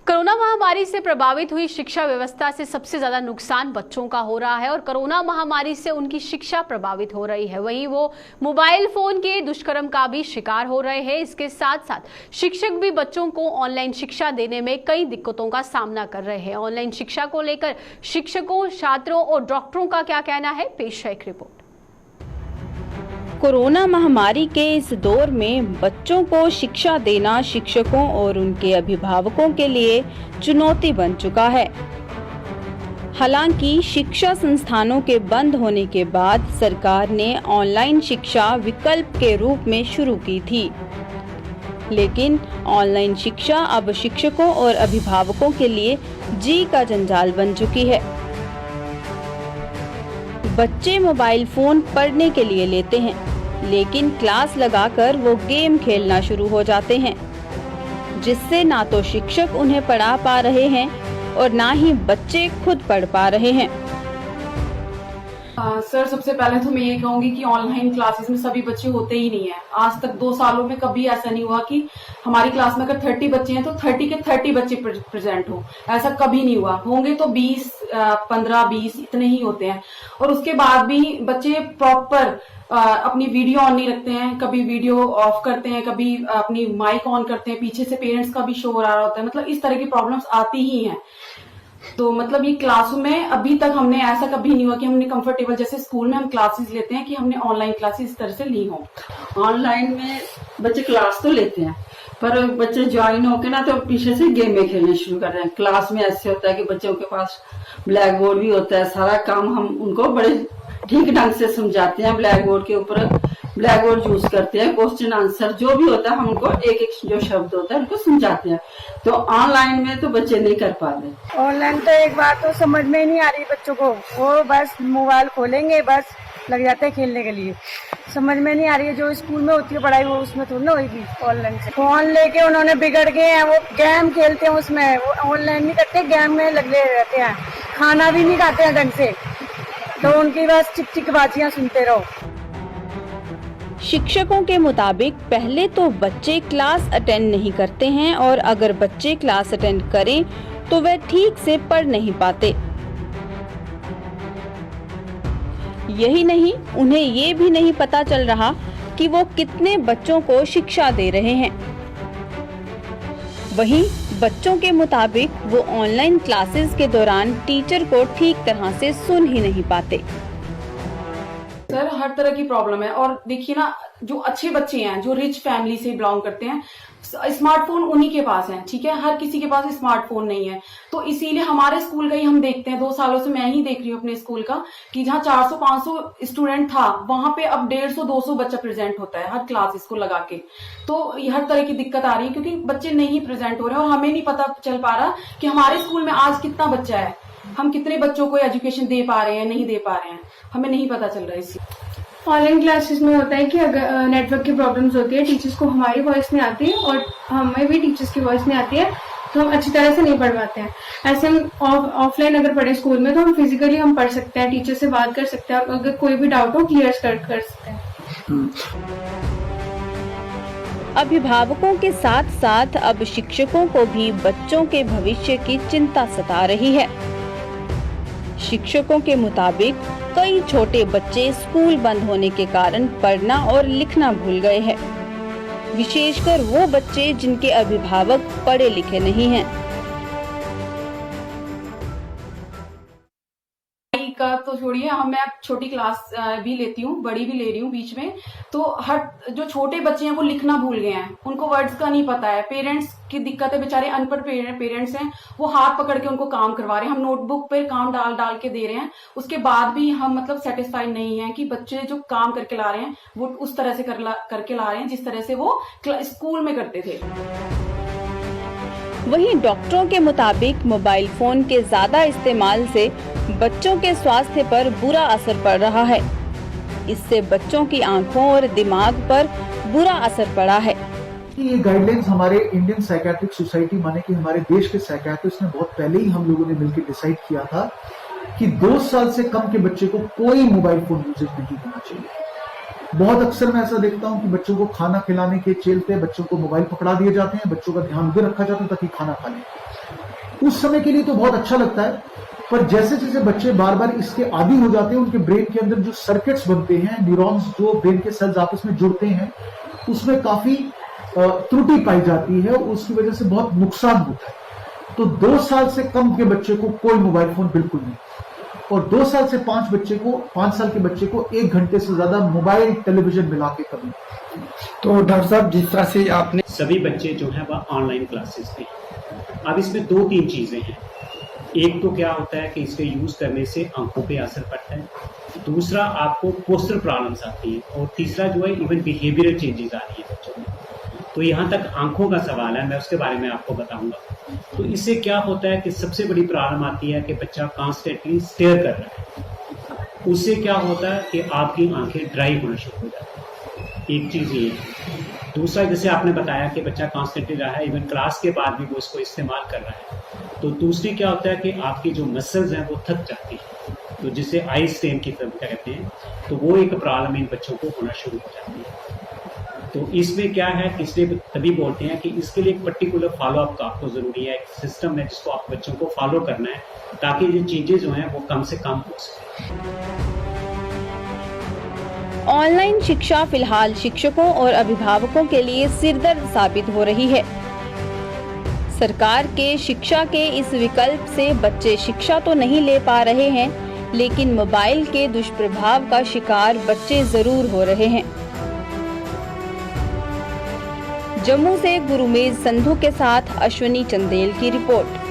Corona महामारी से प्रभावित हुई शिक्षा व्यवस्था से सबसे ज्यादा नुकसान बच्चों का हो रहा है और कोरोना महामारी से उनकी शिक्षा प्रभावित हो रही है। वहीं वो मोबाइल फोन के दुष्कर्म का भी शिकार हो रहे हैं। इसके साथ साथ शिक्षक भी बच्चों को ऑनलाइन शिक्षा देने में कई दिक्कतों का सामना कर रहे हैं। ऑनलाइन शिक्षा को लेकर शिक्षकों, छात्रों और डॉक्टरों का क्या कहना है, पेश है एक रिपोर्ट। कोरोना महामारी के इस दौर में बच्चों को शिक्षा देना शिक्षकों और उनके अभिभावकों के लिए चुनौती बन चुका है। हालांकि शिक्षा संस्थानों के बंद होने के बाद सरकार ने ऑनलाइन शिक्षा विकल्प के रूप में शुरू की थी, लेकिन ऑनलाइन शिक्षा अब शिक्षकों और अभिभावकों के लिए जी का जंजाल बन चुकी है। बच्चे मोबाइल फोन पढ़ने के लिए लेते हैं, लेकिन क्लास लगाकर वो गेम खेलना शुरू हो जाते हैं, जिससे ना तो शिक्षक उन्हें पढ़ा पा रहे हैं और ना ही बच्चे खुद पढ़ पा रहे हैं। सर, सबसे पहले तो मैं ये कहूंगी कि ऑनलाइन क्लासेस में सभी बच्चे होते ही नहीं है। आज तक 2 सालों में कभी ऐसा नहीं हुआ कि हमारी क्लास में अगर 30 बच्चे हैं तो 30 के 30 बच्चे प्रेजेंट हो, ऐसा कभी नहीं हुआ। होंगे तो 20, 15, 20 इतने ही होते हैं। और उसके बाद भी बच्चे प्रॉपर अपनी वीडियो ऑन नहीं रखते हैं, कभी वीडियो ऑफ करते हैं, कभी अपनी माइक ऑन करते हैं, पीछे से पेरेंट्स का भी शोर आ रहा होता है। मतलब इस तरह की प्रॉब्लम्स आती ही हैं। तो मतलब ये क्लासरूम में अभी तक हमने ऐसा कभी नहीं हुआ कि हमने कंफर्टेबल, जैसे स्कूल में हम क्लासेस लेते हैं, कि हमने ऑनलाइन क्लासेस इस तरह से ली हो। ऑनलाइन में बच्चे क्लास तो लेते हैं, पर बच्चे ज्वाइन होके ना तो पीछे से गेम में खेलने शुरू कर रहे हैं। क्लास में ऐसे होता है कि बच्चों के पास ब्लैक बोर्ड भी होता है, सारा काम हम उनको बड़े ठीक ढंग से समझाते हैं। ब्लैक बोर्ड के ऊपर ब्लैक बोर्ड यूज करते हैं, क्वेश्चन आंसर जो भी होता है हम उनको एक एक जो शब्द होता है उनको समझाते हैं। तो ऑनलाइन में तो बच्चे नहीं कर पाते। ऑनलाइन तो एक बार तो समझ में ही नहीं आ रही बच्चों को, वो बस मोबाइल खोलेंगे, बस लग जाते हैं खेलने के लिए। समझ में नहीं आ रही है, जो स्कूल में होती है पढ़ाई वो उसमें थोड़ी ना होगी ऑनलाइन से। फोन लेके उन्होंने बिगड़ गए हैं, वो गेम खेलते हैं उसमें, वो ऑनलाइन नहीं करते, गेम में लगे रहते हैं, खाना भी नहीं खाते हैं ढंग से, तो उनकी बस चिक चिक बातियां सुनते रहो। शिक्षकों के मुताबिक पहले तो बच्चे क्लास अटेंड नहीं करते हैं और अगर बच्चे क्लास अटेंड करें तो वे ठीक से पढ़ नहीं पाते। यही नहीं, उन्हें ये भी नहीं पता चल रहा कि वो कितने बच्चों को शिक्षा दे रहे हैं। वहीं बच्चों के मुताबिक वो ऑनलाइन क्लासेस के दौरान टीचर को ठीक तरह से सुन ही नहीं पाते। सर, हर तरह की प्रॉब्लम है। और देखिए ना, जो अच्छे बच्चे हैं, जो रिच फैमिली से बिलोंग करते हैं, स्मार्टफोन उन्हीं के पास है, ठीक है। हर किसी के पास स्मार्टफोन नहीं है। तो इसीलिए हमारे स्कूल का ही हम देखते हैं, 2 सालों से मैं ही देख रही हूँ अपने स्कूल का, कि जहाँ 400-500 स्टूडेंट था, वहां पे अब 150-200 बच्चा प्रेजेंट होता है हर क्लास इसको लगा के। तो हर तरह की दिक्कत आ रही है, क्योंकि बच्चे नहीं प्रेजेंट हो रहे और हमें नहीं पता चल पा रहा कि हमारे स्कूल में आज कितना बच्चा है, हम कितने बच्चों को एजुकेशन दे पा रहे हैं, नहीं दे पा रहे हैं, हमें नहीं पता चल रहा है। इसी ऑनलाइन क्लासेस में होता है कि अगर नेटवर्क की प्रॉब्लम्स होती है, टीचर्स को हमारी वॉइस नहीं आती और हमें भी टीचर्स की वॉइस नहीं आती है, तो हम अच्छी तरह से नहीं पढ़ पाते हैं। ऐसे हम ऑफलाइन अगर पढ़े स्कूल में तो हम फिजिकली हम पढ़ सकते हैं, टीचर से बात कर सकते हैं और अगर कोई भी डाउट हो क्लियर कर सकते हैं। अभिभावकों के साथ साथ अब शिक्षकों को भी बच्चों के भविष्य की चिंता सता रही है। शिक्षकों के मुताबिक कई छोटे बच्चे स्कूल बंद होने के कारण पढ़ना और लिखना भूल गए हैं, विशेषकर वो बच्चे जिनके अभिभावक पढ़े लिखे नहीं हैं। का तो छोड़िए, मैं छोटी क्लास भी लेती हूँ, बड़ी भी ले रही हूँ बीच में। तो हर जो छोटे बच्चे हैं वो लिखना भूल गए हैं, उनको वर्ड्स का नहीं पता है। पेरेंट्स की दिक्कत है, बेचारे अनपढ़ पेरेंट्स हैं, वो हाथ पकड़ के उनको काम करवा रहे हैं। हम नोटबुक पे काम डाल डाल के दे रहे हैं, उसके बाद भी हम मतलब सेटिस्फाइड नहीं है कि बच्चे जो काम करके ला रहे हैं वो उस तरह से करके ला रहे हैं जिस तरह से वो स्कूल में करते थे। वहीं डॉक्टरों के मुताबिक मोबाइल फोन के ज्यादा इस्तेमाल से बच्चों के स्वास्थ्य पर बुरा असर पड़ रहा है। इससे बच्चों की आंखों और दिमाग पर बुरा असर पड़ा है। ये गाइडलाइंस हमारे इंडियन साइकियाट्रिक सोसाइटी, माने कि हमारे देश के साइकियाट्रिस्ट ने बहुत पहले ही हम लोगों ने मिलकर डिसाइड किया था कि 2 साल से कम के बच्चे को कोई मोबाइल फोन यूजेज नहीं देना चाहिए। बहुत अक्सर मैं ऐसा देखता हूं कि बच्चों को खाना खिलाने के चलते बच्चों को मोबाइल पकड़ा दिए जाते हैं, बच्चों का ध्यान भी रखा जाता है ताकि खाना खा लें। उस समय के लिए तो बहुत अच्छा लगता है, पर जैसे जैसे बच्चे बार बार इसके आदी हो जाते हैं, उनके ब्रेन के अंदर जो सर्किट्स बनते हैं, न्यूरॉन्स जो ब्रेन के सेल्स आपस में जुड़ते हैं, उसमें काफी त्रुटि पाई जाती है, उसकी वजह से बहुत नुकसान होता है। तो 2 साल से कम के बच्चे को कोई मोबाइल फोन बिल्कुल नहीं, और 2 साल से 5 साल के बच्चे को 1 घंटे से ज्यादा मोबाइल टेलीविजन मिला के कभी। तो डॉक्टर साहब, जिस तरह से आपने सभी बच्चे जो हैं वह ऑनलाइन क्लासेस पे, अब इसमें 2-3 चीजें हैं। एक तो क्या होता है कि इसके यूज करने से आंखों पे असर पड़ता है, दूसरा आपको पोस्चर प्रॉब्लम्स आती है, और तीसरा जो है इवन बिहेवियरल चेंजेस आ रही है बच्चों में। तो यहाँ तक आंखों का सवाल है, मैं उसके बारे में आपको बताऊंगा। तो इससे क्या होता है कि सबसे बड़ी प्रॉब्लम आती है कि बच्चा कॉन्स्टेंटली स्टेयर कर रहा है, उससे क्या होता है कि आपकी आंखें ड्राई होना शुरू हो जाती है। एक चीज ये है। दूसरा, जैसे आपने बताया कि बच्चा कॉन्स्टेंटली रहा है, इवन क्लास के बाद भी वो इसको इस्तेमाल कर रहा है, तो दूसरी क्या होता है कि आपकी जो मसल्स हैं वो थक जाती है, तो जिसे आई स्ट्रेन की तरफ क्या कहते हैं, तो वो एक प्रॉब्लम इन बच्चों को होना शुरू हो जाती है। तो इसमें क्या है कि इसलिए तभी बोलते हैं कि इसके लिए एक पर्टिकुलर फॉलोअप का आपको जरूरी है, एक सिस्टम है जिसको आप बच्चों को फॉलो करना है, ताकि ये चीजें जो हैं वो कम से कम हो सके। ऑनलाइन शिक्षा फिलहाल शिक्षकों और अभिभावकों के लिए सिरदर्द साबित हो रही है। सरकार के शिक्षा के इस विकल्प से बच्चे शिक्षा तो नहीं ले पा रहे हैं, लेकिन मोबाइल के दुष्प्रभाव का शिकार बच्चे जरूर हो रहे हैं। जम्मू से गुरुमेज संधू के साथ अश्विनी चंदेल की रिपोर्ट।